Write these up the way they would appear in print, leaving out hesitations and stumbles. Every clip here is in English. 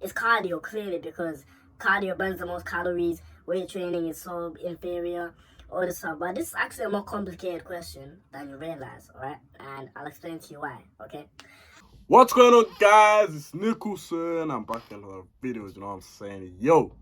it's cardio, clearly, because cardio burns the most calories, weight training is so inferior, all this stuff. But this is actually a more complicated question than you realize, alright? And I'll explain to you why, okay? What's going on, guys? It's Nicholson. I'm back in another videos, you know what I'm saying? Yo,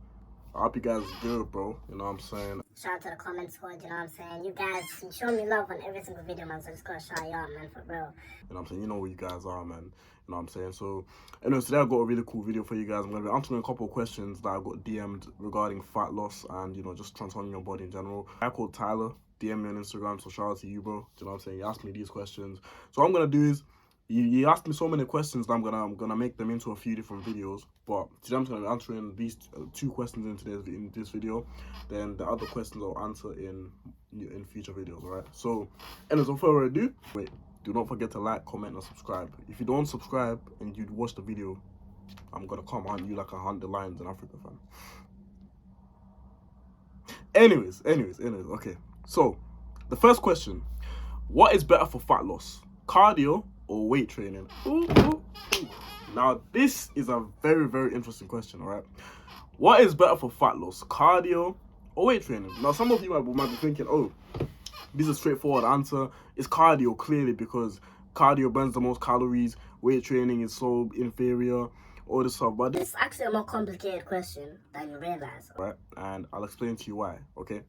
I hope you guys are good, bro. You know what I'm saying? Shout out to the comment squad, you know what I'm saying? You guys show me love on every single video, man, so just gotta shout you out, man, for real. You know what I'm saying? You know who you guys are, man. You know what I'm saying? So, anyways, today I've got a really cool video for you guys. I'm going to be answering a couple of questions that I got DM'd regarding fat loss and, you know, just transforming your body in general. I called Tyler, DM me on Instagram, so shout out to you, bro. Do you know what I'm saying? He asked me these questions. So what I'm going to do is, you asked me so many questions that I'm gonna make them into a few different videos. But today I'm just gonna be answering these two questions in this video. Then the other questions I'll answer in future videos. Alright. So, anyways, without further ado, do not forget to like, comment, and subscribe. If you don't subscribe and you watch the video, I'm gonna come hunt you like I hunt the lions in Africa, fam. Anyways, okay. So, the first question: what is better for fat loss, cardio or weight training? Ooh. Now, this is a very, very interesting question, all right? What is better for fat loss, cardio or weight training? Now, some of you might be thinking, oh, this is a straightforward answer. It's cardio, clearly, because cardio burns the most calories, weight training is so inferior, all this stuff. But this is actually a more complicated question than you realize. Right, and I'll explain to you why, okay?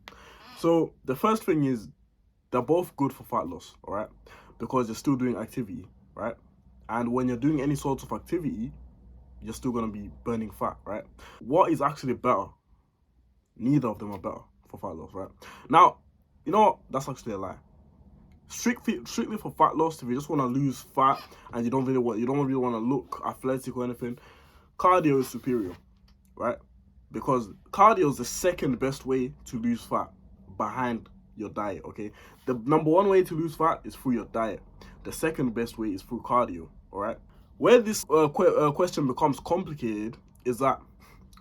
So, the first thing is, they're both good for fat loss, all right? Because you're still doing activity, right? And when you're doing any sort of activity, you're still going to be burning fat, right? What is actually better? Neither of them are better for fat loss, right? Now, you know what? That's actually a lie. Strictly for fat loss, if you just want to lose fat and you don't really want to look athletic or anything, cardio is superior, right? Because cardio is the second best way to lose fat behind your diet, okay? The number one way to lose fat is through your diet. The second best way is through cardio, all right? Where this question becomes complicated is that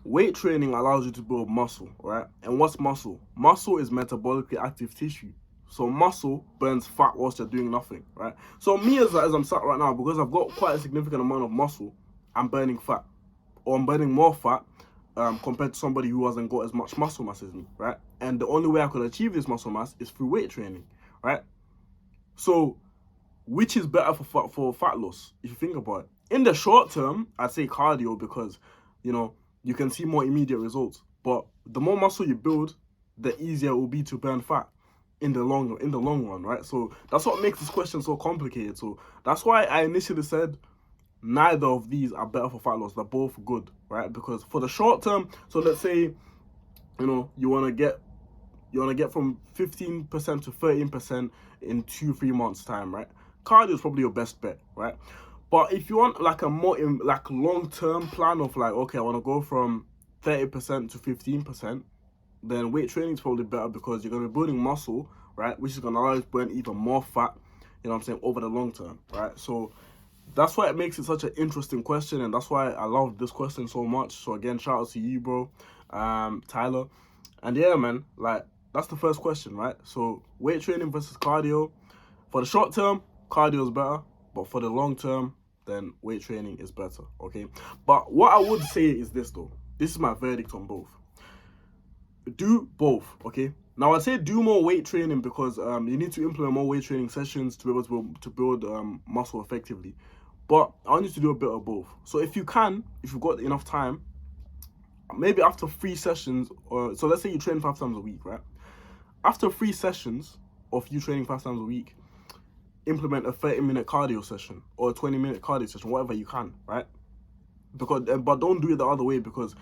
weight training allows you to build muscle, right? And what's muscle? Muscle is metabolically active tissue. So muscle burns fat whilst you're doing nothing, right? So me, as I'm sat right now, because I've got quite a significant amount of muscle, I'm burning fat. Or I'm burning more fat compared to somebody who hasn't got as much muscle mass as me, right? And the only way I could achieve this muscle mass is through weight training, right? So, which is better for fat loss, if you think about it? In the short term, I'd say cardio because, you know, you can see more immediate results. But the more muscle you build, the easier it will be to burn fat in the long run, right? So that's what makes this question so complicated. So that's why I initially said neither of these are better for fat loss. They're both good, right? Because for the short term, so let's say, you know, you want to get from 15% to 13% in 2-3 months time, right? Cardio is probably your best bet, right? But if you want like a more long-term plan of like, okay, I want to go from 30% to 15%, then weight training is probably better because you're going to be building muscle, right? Which is going to allow you to burn even more fat, you know what I'm saying, over the long term, right? So that's why it makes it such an interesting question, and that's why I love this question so much. So again, shout out to you, bro, Tyler. And yeah, man, like, that's the first question, right? So weight training versus cardio. For the short term, cardio is better, but for the long term, then weight training is better, okay? But what I would say is this, though. This is my verdict on both. Do both, okay? Now, I'd say do more weight training because you need to implement more weight training sessions to be able to build muscle effectively. But I want you to do a bit of both. So if you've got enough time, maybe after 3 sessions, so let's say you train 5 times a week, right? After 3 sessions of you training 5 times a week, implement a 30-minute cardio session or a 20-minute cardio session, whatever you can, right? But don't do it the other way, because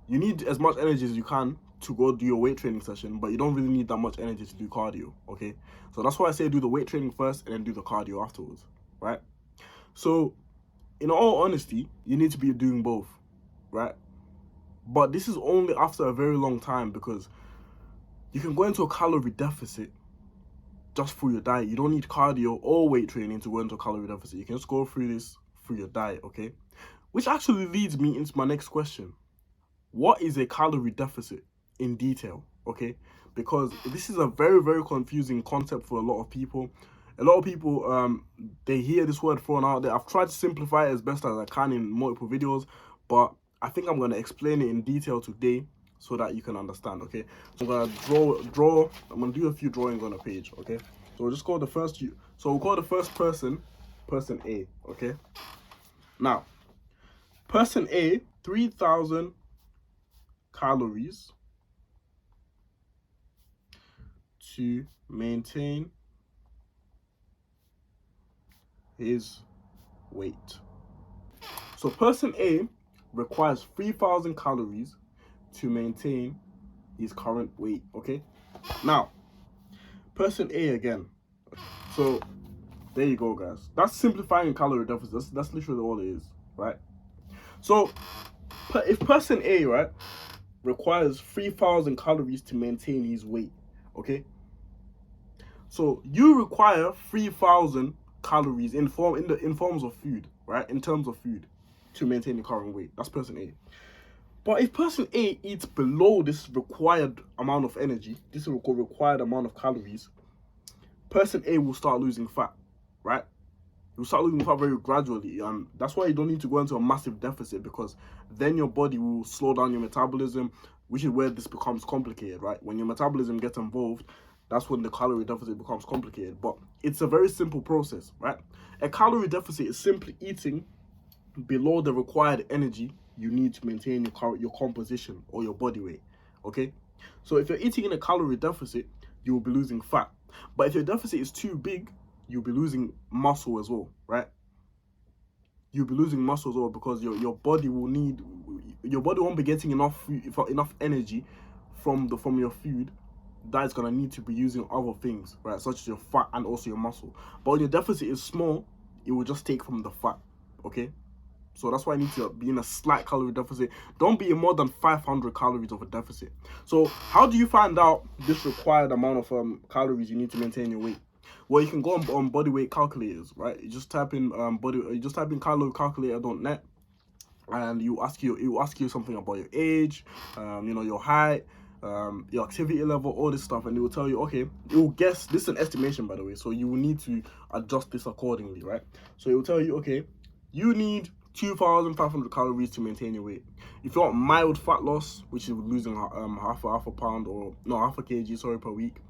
you need as much energy as you can to go do your weight training session, but you don't really need that much energy to do cardio, okay? So that's why I say do the weight training first and then do the cardio afterwards, right? So, in all honesty, you need to be doing both, right? But this is only after a very long time, because you can go into a calorie deficit just through your diet. You don't need cardio or weight training to go into a calorie deficit. You can just go through this through your diet, okay? Which actually leads me into my next question. What is a calorie deficit in detail, okay? Because this is a very, very confusing concept for a lot of people. A lot of people, they hear this word thrown out there. I've tried to simplify it as best as I can in multiple videos, but I think I'm gonna explain it in detail today so that you can understand. Okay, so I'm gonna draw. I'm gonna do a few drawings on a page. Okay, so we'll just call the first. So we'll call the first person A. Okay. Now, person A, 3,000 calories to maintain his weight. So person A requires 3,000 calories to maintain his current weight. Okay. Now, person A again. So there you go, guys. That's simplifying calorie deficit. That's literally all it is, right? So if person A, right, requires 3,000 calories to maintain his weight, okay? So you require 3,000 calories in forms of food, right? In terms of food to maintain your current weight. That's person A. But if person A eats below this required amount of energy, this required amount of calories, person A will start losing fat, right? You'll start losing fat very gradually, and that's why you don't need to go into a massive deficit, because then your body will slow down your metabolism, which is where this becomes complicated, right? When your metabolism gets involved, that's when the calorie deficit becomes complicated. But it's a very simple process, right? A calorie deficit is simply eating below the required energy you need to maintain your composition or your body weight, okay? So if you're eating in a calorie deficit, you will be losing fat. But if your deficit is too big, you'll be losing muscle as well, right? You'll be losing muscle as well, because your body won't be getting enough energy from your food. That's gonna need to be using other things, right? Such as your fat and also your muscle. But when your deficit is small, it will just take from the fat, okay? So that's why I need to be in a slight calorie deficit. Don't be in more than 500 calories of a deficit. So how do you find out this required amount of calories you need to maintain your weight? Well, you can go on body weight calculators, right? You just type in calorie-calculator.net, and it will ask you something about your age, your height, your activity level, all this stuff, and it will tell you, okay, it will guess. This is an estimation, by the way, so you will need to adjust this accordingly, right? So it will tell you, okay, you need 2,500 calories to maintain your weight. If you want mild fat loss, which is losing half a pound, or no, half a kg, per week,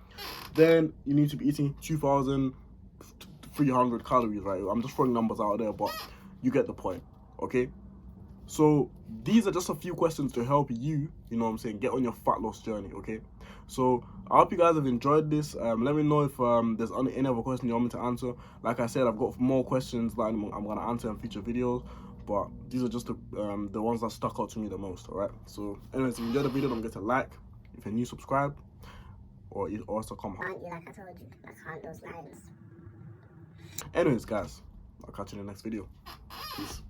then you need to be eating 2,300 calories, right? I'm just throwing numbers out there, but you get the point, okay? So these are just a few questions to help you, get on your fat loss journey, okay? So I hope you guys have enjoyed this. Let me know if there's any other questions you want me to answer. Like I said, I've got more questions that I'm going to answer in future videos, but these are just the ones that stuck out to me the most, all right? So anyways, if you enjoyed the video, don't forget to like. If you're new, subscribe, or also comment. Like I told you, I can't those lines. Anyways, guys, I'll catch you in the next video. Peace.